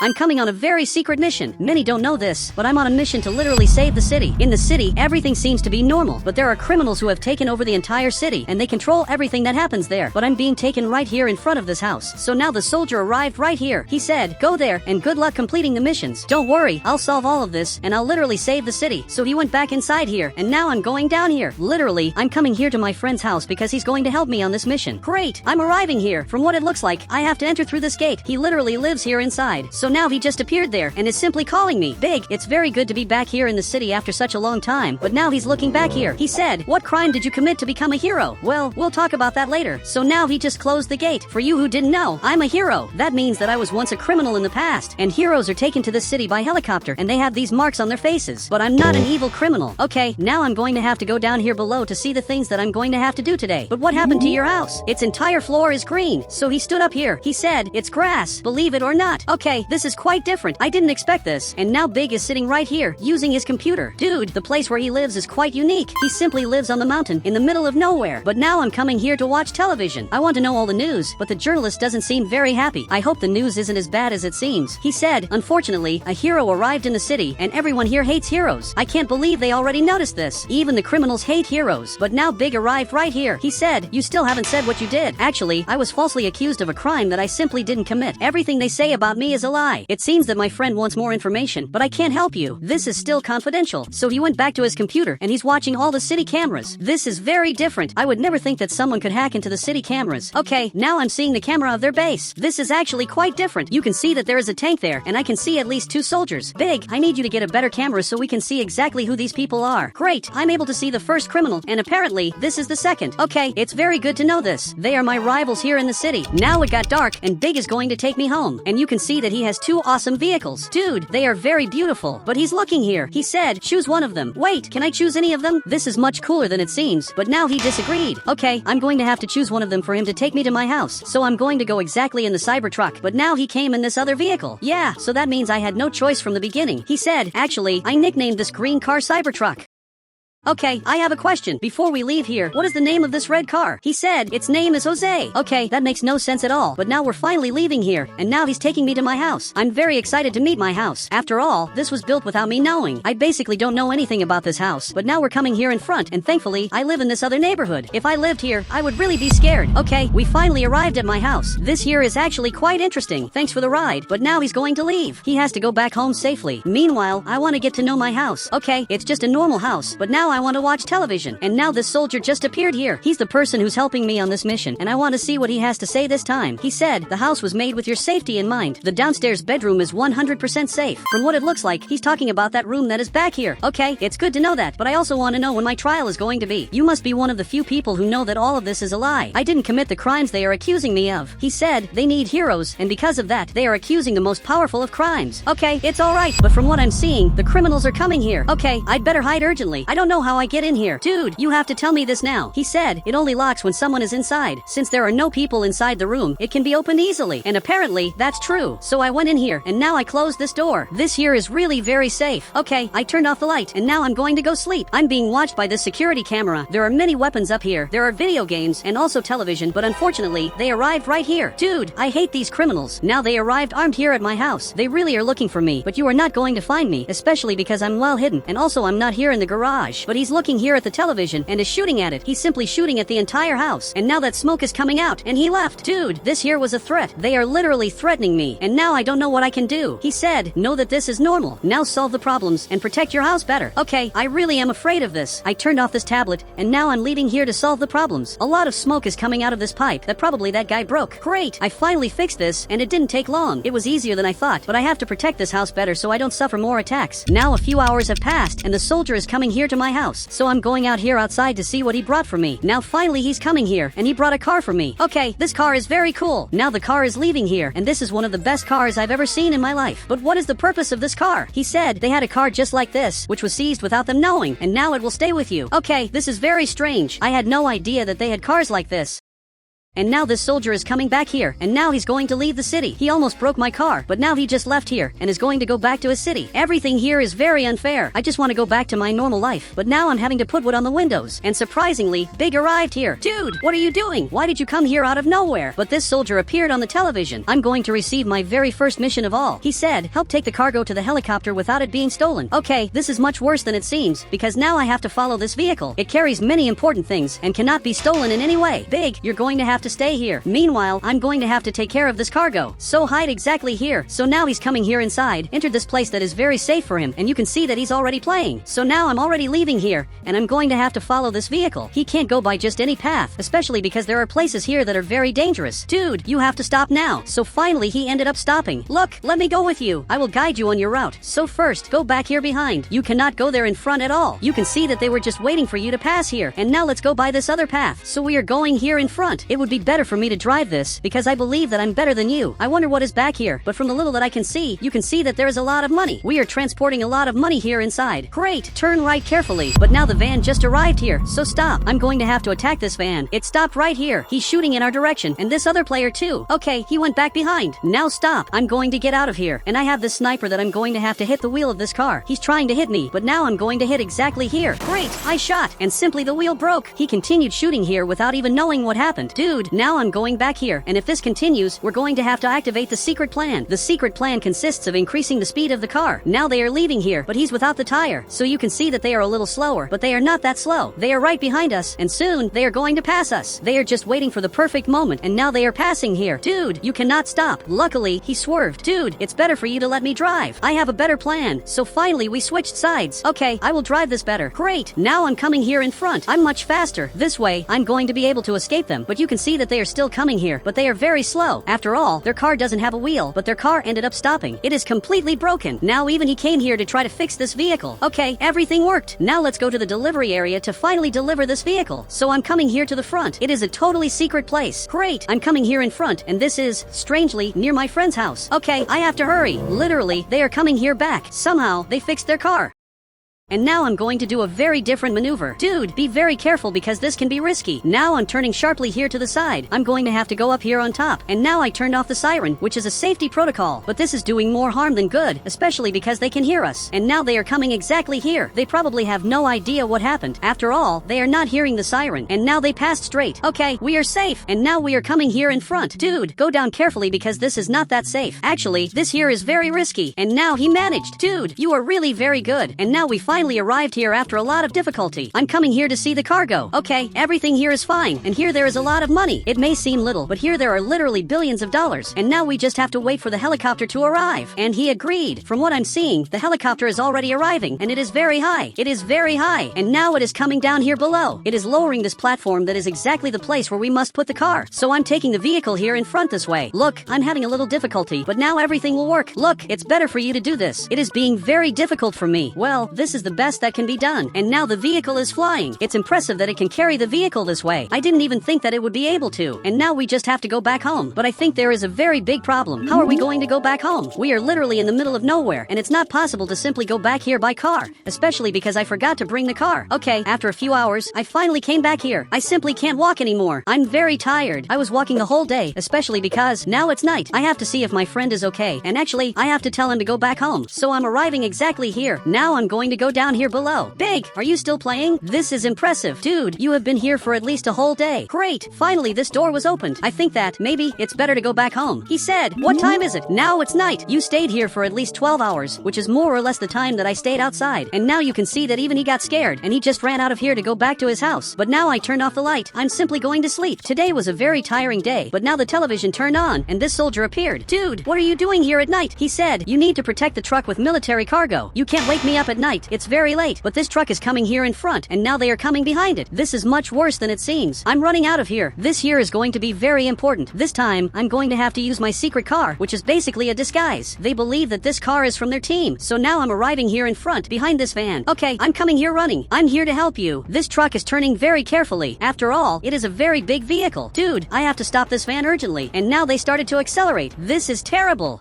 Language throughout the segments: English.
I'm coming on a very secret mission. Many don't know this, but I'm on a mission to literally save the city. In the city, everything seems to be normal, but there are criminals who have taken over the entire city, and they control everything that happens there. But I'm being taken right here in front of this house. So now the soldier arrived right here. He said, go there, and good luck completing the missions. Don't worry, I'll solve all of this, and I'll literally save the city. So he went back inside here, and now I'm going down here. Literally, I'm coming here to my friend's house because he's going to help me on this mission. Great, I'm arriving here. From what it looks like, I have to enter through this gate. He literally lives here inside. So now he just appeared there and is simply calling me. Big, it's very good to be back here in the city after such a long time, but now he's looking back here. He said, what crime did you commit to become a hero? Well, we'll talk about that later. So now he just closed the gate. For you who didn't know, I'm a hero. That means that I was once a criminal in the past, and heroes are taken to this city by helicopter, and they have these marks on their faces. But I'm not an evil criminal. Okay, now I'm going to have to go down here below to see the things that I'm going to have to do today. But what happened to your house? Its entire floor is green. So he stood up here. He said, it's grass. Believe it or not. Okay, this is quite different. I didn't expect this. And now Big is sitting right here, using his computer. Dude, the place where he lives is quite unique. He simply lives on the mountain, in the middle of nowhere. But now I'm coming here to watch television. I want to know all the news, but the journalist doesn't seem very happy. I hope the news isn't as bad as it seems. He said, unfortunately, a hero arrived in the city, and everyone here hates heroes. I can't believe they already noticed this. Even the criminals hate heroes. But now Big arrived right here. He said, you still haven't said what you did. Actually, I was falsely accused of a crime that I simply didn't commit. Everything they say about me is a lie. It seems that my friend wants more information, but I can't help you. This is still confidential. So he went back to his computer, and he's watching all the city cameras. This is very different. I would never think that someone could hack into the city cameras. Okay, now I'm seeing the camera of their base. This is actually quite different. You can see that there is a tank there, and I can see at least 2 soldiers. Big, I need you to get a better camera so we can see exactly who these people are. Great, I'm able to see the first criminal, and apparently, this is the second. Okay, it's very good to know this. They are my rivals here in the city. Now it got dark, and Big is going to take me home. And you can see that he has 2 awesome vehicles. Dude, they are very beautiful. But he's looking here. He said, choose one of them. Wait, can I choose any of them? This is much cooler than it seems. But now he disagreed. Okay, I'm going to have to choose one of them for him to take me to my house. So I'm going to go exactly in the Cybertruck. But now he came in this other vehicle. Yeah, so that means I had no choice from the beginning. He said, actually, I nicknamed this green car Cybertruck. Okay, I have a question. Before we leave here, what is the name of this red car? He said, its name is Jose. Okay, that makes no sense at all. But now we're finally leaving here, and now he's taking me to my house. I'm very excited to meet my house. After all, this was built without me knowing. I basically don't know anything about this house, but now we're coming here in front, and thankfully, I live in this other neighborhood. If I lived here, I would really be scared. Okay, we finally arrived at my house. This here is actually quite interesting. Thanks for the ride, but now he's going to leave. He has to go back home safely. Meanwhile, I want to get to know my house. Okay, it's just a normal house, but now I want to watch television. And now this soldier just appeared here. He's the person who's helping me on this mission, and I want to see what he has to say this time. He said, the house was made with your safety in mind. The downstairs bedroom is 100% safe. From what it looks like, he's talking about that room that is back here. Okay, it's good to know that, but I also want to know when my trial is going to be. You must be one of the few people who know that all of this is a lie. I didn't commit the crimes they are accusing me of. He said, they need heroes, and because of that, they are accusing the most powerful of crimes. Okay, it's alright, but from what I'm seeing, the criminals are coming here. Okay, I'd better hide urgently. I don't know how I get in here. Dude, you have to tell me this now. He said, it only locks when someone is inside. Since there are no people inside the room, it can be opened easily. And apparently, that's true. So I went in here, and now I closed this door. This here is really very safe. Okay, I turned off the light, and now I'm going to go sleep. I'm being watched by this security camera. There are many weapons up here. There are video games, and also television, but unfortunately, they arrived right here. Dude, I hate these criminals. Now they arrived armed here at my house. They really are looking for me, but you are not going to find me, especially because I'm well hidden, and also I'm not here in the garage. But he's looking here at the television and is shooting at it. He's simply shooting at the entire house. And now that smoke is coming out, and he left. Dude, this here was a threat. They are literally threatening me, and now I don't know what I can do. He said, know that this is normal. Now solve the problems and protect your house better. Okay, I really am afraid of this. I turned off this tablet, and now I'm leaving here to solve the problems. A lot of smoke is coming out of this pipe that probably that guy broke. Great, I finally fixed this, and it didn't take long. It was easier than I thought, but I have to protect this house better so I don't suffer more attacks. Now a few hours have passed, and the soldier is coming here to my house. So I'm going out here outside to see what he brought for me. Now finally he's coming here, and he brought a car for me. Okay, this car is very cool. Now the car is leaving here, and this is one of the best cars I've ever seen in my life. But what is the purpose of this car? He said they had a car just like this, which was seized without them knowing, and now it will stay with you. Okay, this is very strange. I had no idea that they had cars like this. And now this soldier is coming back here, and now he's going to leave the city. He almost broke my car, but now he just left here, and is going to go back to his city. Everything here is very unfair. I just want to go back to my normal life, but now I'm having to put wood on the windows. And surprisingly, Big arrived here. Dude, what are you doing? Why did you come here out of nowhere? But this soldier appeared on the television. I'm going to receive my very first mission of all. He said, help take the cargo to the helicopter without it being stolen. Okay, this is much worse than it seems, because now I have to follow this vehicle. It carries many important things and cannot be stolen in any way. Big, you're going to have to stay here. Meanwhile, I'm going to have to take care of this cargo. So hide exactly here. So now he's coming here inside, entered this place that is very safe for him, and you can see that he's already playing. So now I'm already leaving here, and I'm going to have to follow this vehicle. He can't go by just any path, especially because there are places here that are very dangerous. Dude, you have to stop now. So finally he ended up stopping. Look, let me go with you. I will guide you on your route. So first, go back here behind. You cannot go there in front at all. You can see that they were just waiting for you to pass here. And now let's go by this other path. So we are going here in front. It would be better for me to drive this, because I believe that I'm better than you. I wonder what is back here, but from the little that I can see, you can see that there is a lot of money. We are transporting a lot of money here inside. Great, turn right carefully. But now the van just arrived here, so stop. I'm going to have to attack this van. It stopped right here. He's shooting in our direction, and this other player too. Okay, he went back behind. Now stop. I'm going to get out of here, and I have this sniper that I'm going to have to hit the wheel of this car. He's trying to hit me, but now I'm going to hit exactly here. Great, I shot, and simply the wheel broke. He continued shooting here without even knowing what happened. Dude, now I'm going back here, and if this continues, we're going to have to activate the secret plan. The secret plan consists of increasing the speed of the car. Now they are leaving here, but he's without the tire, so you can see that they are a little slower, but they are not that slow. They are right behind us, and soon they are going to pass us. They are just waiting for the perfect moment, and now they are passing here. Dude, you cannot stop. Luckily, he swerved. Dude, it's better for you to let me drive. I have a better plan. So finally we switched sides. Okay, I will drive this better. Great, now I'm coming here in front. I'm much faster. This way, I'm going to be able to escape them, but you can see that they are still coming here, but they are very slow. After all, their car doesn't have a wheel, but their car ended up stopping. It is completely broken. Now even he came here to try to fix this vehicle. Okay, everything worked. Now let's go to the delivery area to finally deliver this vehicle. So I'm coming here to the front. It is a totally secret place. Great, I'm coming here in front, and this is, strangely, near my friend's house. Okay, I have to hurry. Literally, they are coming here back. Somehow, they fixed their car. And now I'm going to do a very different maneuver. Dude, be very careful because this can be risky. Now I'm turning sharply here to the side. I'm going to have to go up here on top. And now I turned off the siren, which is a safety protocol. But this is doing more harm than good, especially because they can hear us. And now they are coming exactly here. They probably have no idea what happened. After all, they are not hearing the siren. And now they passed straight. Okay, we are safe. And now we are coming here in front. Dude, go down carefully because this is not that safe. Actually, this here is very risky. And now he managed. Dude, you are really very good. And now we finally arrived here after a lot of difficulty. I'm coming here to see the cargo. Okay, everything here is fine, and here there is a lot of money. It may seem little, but here there are literally billions of dollars, and now we just have to wait for the helicopter to arrive. And he agreed. From what I'm seeing, the helicopter is already arriving, and it is very high. It is very high, and now it is coming down here below. It is lowering this platform that is exactly the place where we must put the car. So I'm taking the vehicle here in front this way. Look, I'm having a little difficulty, but now everything will work. Look, it's better for you to do this. It is being very difficult for me. Well, this is the best that can be done. And now the vehicle is flying. It's impressive that it can carry the vehicle this way. I didn't even think that it would be able to. And now we just have to go back home. But I think there is a very big problem. How are we going to go back home? We are literally in the middle of nowhere, and it's not possible to simply go back here by car, especially because I forgot to bring the car. Okay, after a few hours, I finally came back here. I simply can't walk anymore. I'm very tired. I was walking the whole day, especially because now it's night. I have to see if my friend is okay, and actually, I have to tell him to go back home. So I'm arriving exactly here. Now I'm going to go down here below. Big, are you still playing? This is impressive. Dude, you have been here for at least a whole day. Great, finally this door was opened. I think that maybe it's better to go back home. He said, what time is it? Now it's night. You stayed here for at least 12 hours, which is more or less the time that I stayed outside. And now you can see that even he got scared, and he just ran out of here to go back to his house. But now I turned off the light. I'm simply going to sleep. Today was a very tiring day, but now the television turned on, and this soldier appeared. Dude, what are you doing here at night? He said, you need to protect the truck with military cargo. You can't wake me up at night. It's very late, but this truck is coming here in front, and now they are coming behind it. This is much worse than it seems. I'm running out of here. This here is going to be very important. This time, I'm going to have to use my secret car, which is basically a disguise. They believe that this car is from their team, so now I'm arriving here in front, behind this van. Okay, I'm coming here running. I'm here to help you. This truck is turning very carefully. After all, it is a very big vehicle. Dude, I have to stop this van urgently, and now they started to accelerate. This is terrible.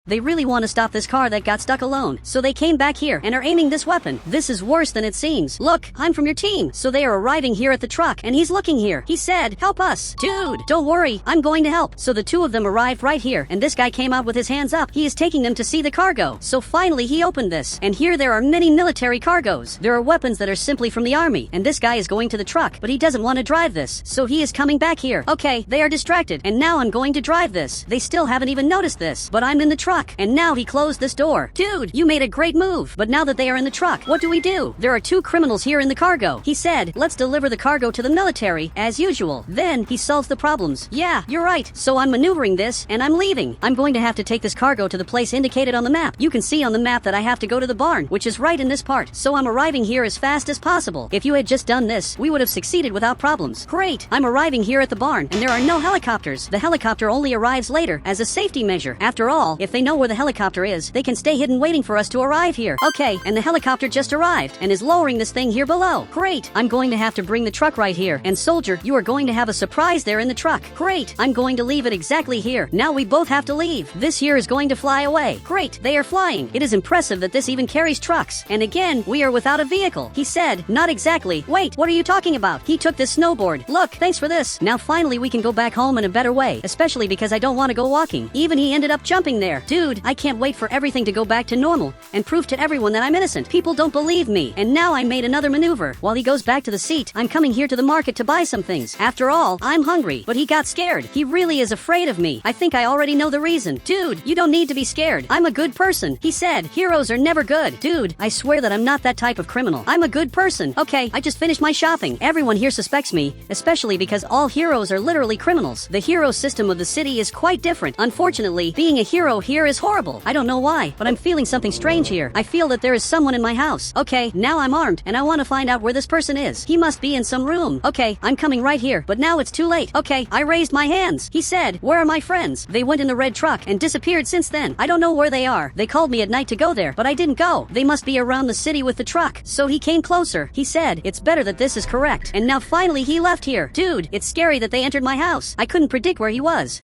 They really want to stop this car that got stuck alone. So they came back here and are aiming this weapon. This is worse than it seems. Look, I'm from your team. So they are arriving here at the truck and he's looking here. He said, help us. Dude, don't worry. I'm going to help. So the two of them arrived right here and this guy came out with his hands up. He is taking them to see the cargo. So finally he opened this and here there are many military cargos. There are weapons that are simply from the army and this guy is going to the truck but he doesn't want to drive this. So he is coming back here. Okay, they are distracted and now I'm going to drive this. They still haven't even noticed this, but I'm in the truck and now he closed this door. Dude, you made a great move. But now that they are in the truck, what do we do? There are two criminals here in the cargo. He said, let's deliver the cargo to the military as usual. Then he solves the problems. Yeah, you're right. So I'm maneuvering this and I'm leaving. I'm going to have to take this cargo to the place indicated on the map. You can see on the map that I have to go to the barn, which is right in this part. So I'm arriving here as fast as possible. If you had just done this, we would have succeeded without problems. Great. I'm arriving here at the barn and there are no helicopters. The helicopter only arrives later as a safety measure. After all, if they know where the helicopter is, they can stay hidden waiting for us to arrive here. Okay, and the helicopter just arrived and is lowering this thing here below. Great. I'm going to have to bring the truck right here. And soldier, you are going to have a surprise there in the truck. Great. I'm going to leave it exactly here. Now we both have to leave. This here is going to fly away. Great. They are flying. It is impressive that this even carries trucks. And again, we are without a vehicle. He said, not exactly. Wait, what are you talking about? He took this snowboard. Look, thanks for this. Now finally we can go back home in a better way, especially because I don't want to go walking. Even he ended up jumping there. Dude, I can't wait for everything to go back to normal and prove to everyone that I'm innocent. People don't believe me. And now I made another maneuver. While he goes back to the seat, I'm coming here to the market to buy some things. After all, I'm hungry. But he got scared. He really is afraid of me. I think I already know the reason. Dude, you don't need to be scared. I'm a good person. He said, heroes are never good. Dude, I swear that I'm not that type of criminal. I'm a good person. Okay, I just finished my shopping. Everyone here suspects me, especially because all heroes are literally criminals. The hero system of the city is quite different. Unfortunately, being a hero here is horrible. I don't know why, but I'm feeling something strange here. I feel that there is someone in my house. Okay, now I'm armed, and I want to find out where this person is. He must be in some room. Okay, I'm coming right here, but now it's too late. Okay, I raised my hands. He said, where are my friends? They went in the red truck and disappeared since then. I don't know where they are. They called me at night to go there, but I didn't go. They must be around the city with the truck. So he came closer. He said, it's better that this is correct. And now finally he left here. Dude, it's scary that they entered my house. I couldn't predict where he was.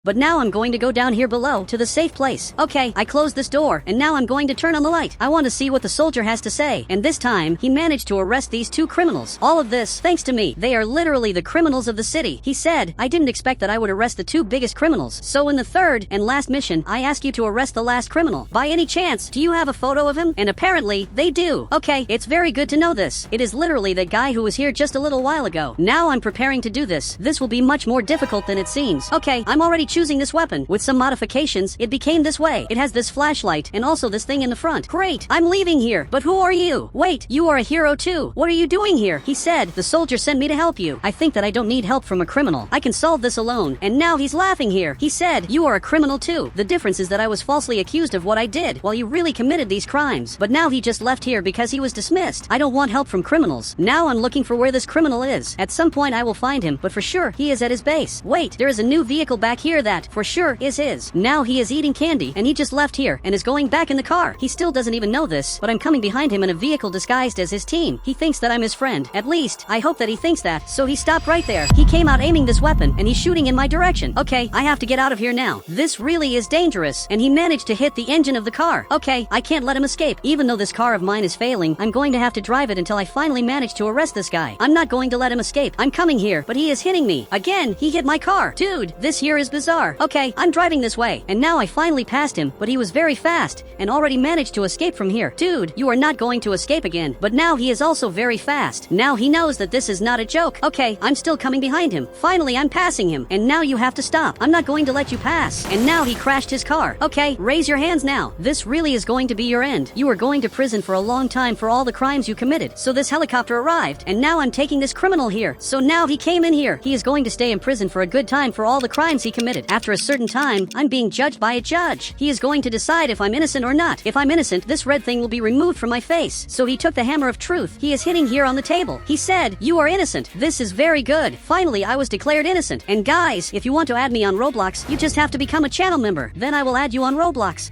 But now I'm going to go down here below to the safe place. Okay, I closed this door, and now I'm going to turn on the light. I want to see what the soldier has to say. And this time, he managed to arrest these two criminals. All of this, thanks to me. They are literally the criminals of the city. He said, I didn't expect that I would arrest the two biggest criminals. So in the third and last mission, I ask you to arrest the last criminal. By any chance, do you have a photo of him? And apparently, they do. Okay, it's very good to know this. It is literally the guy who was here just a little while ago. Now I'm preparing to do this. This will be much more difficult than it seems. Okay, I'm already choosing this weapon. With some modifications, it became this way. It has this flashlight and also this thing in the front. Great, I'm leaving here. But who are you? Wait, you are a hero too. What are you doing here? He said, the soldier sent me to help you. I think that I don't need help from a criminal. I can solve this alone. And now he's laughing here. He said, you are a criminal too. The difference is that I was falsely accused of what I did while you really committed these crimes. But now he just left here because he was dismissed. I don't want help from criminals. Now I'm looking for where this criminal is. At some point I will find him, but for sure he is at his base. Wait, there is a new vehicle back here that, for sure, is his. Now he is eating candy, and he just left here and is going back in the car. He still doesn't even know this, but I'm coming behind him in a vehicle disguised as his team. He thinks that I'm his friend. At least, I hope that he thinks that. So he stopped right there. He came out aiming this weapon, and he's shooting in my direction. Okay, I have to get out of here now. This really is dangerous, and he managed to hit the engine of the car. Okay, I can't let him escape. Even though this car of mine is failing, I'm going to have to drive it until I finally manage to arrest this guy. I'm not going to let him escape. I'm coming here, but he is hitting me. Again, he hit my car. Dude, this here is bizarre. Okay, I'm driving this way, and now I finally passed him, but he was very fast and already managed to escape from here. Dude, you are not going to escape again. But now he is also very fast. Now he knows that this is not a joke. Okay, I'm still coming behind him. Finally, I'm passing him, and now you have to stop. I'm not going to let you pass. And now he crashed his car. Okay, raise your hands now. This really is going to be your end. You are going to prison for a long time for all the crimes you committed. So this helicopter arrived, and now I'm taking this criminal here. So now he came in here. He is going to stay in prison for a good time for all the crimes he committed. After a certain time, I'm being judged by a judge. He is going to decide if I'm innocent or not. If I'm innocent, this red thing will be removed from my face. So he took the hammer of truth. He is hitting here on the table. He said, you are innocent. This is very good. Finally, I was declared innocent. And guys, if you want to add me on Roblox, you just have to become a channel member. Then I will add you on Roblox.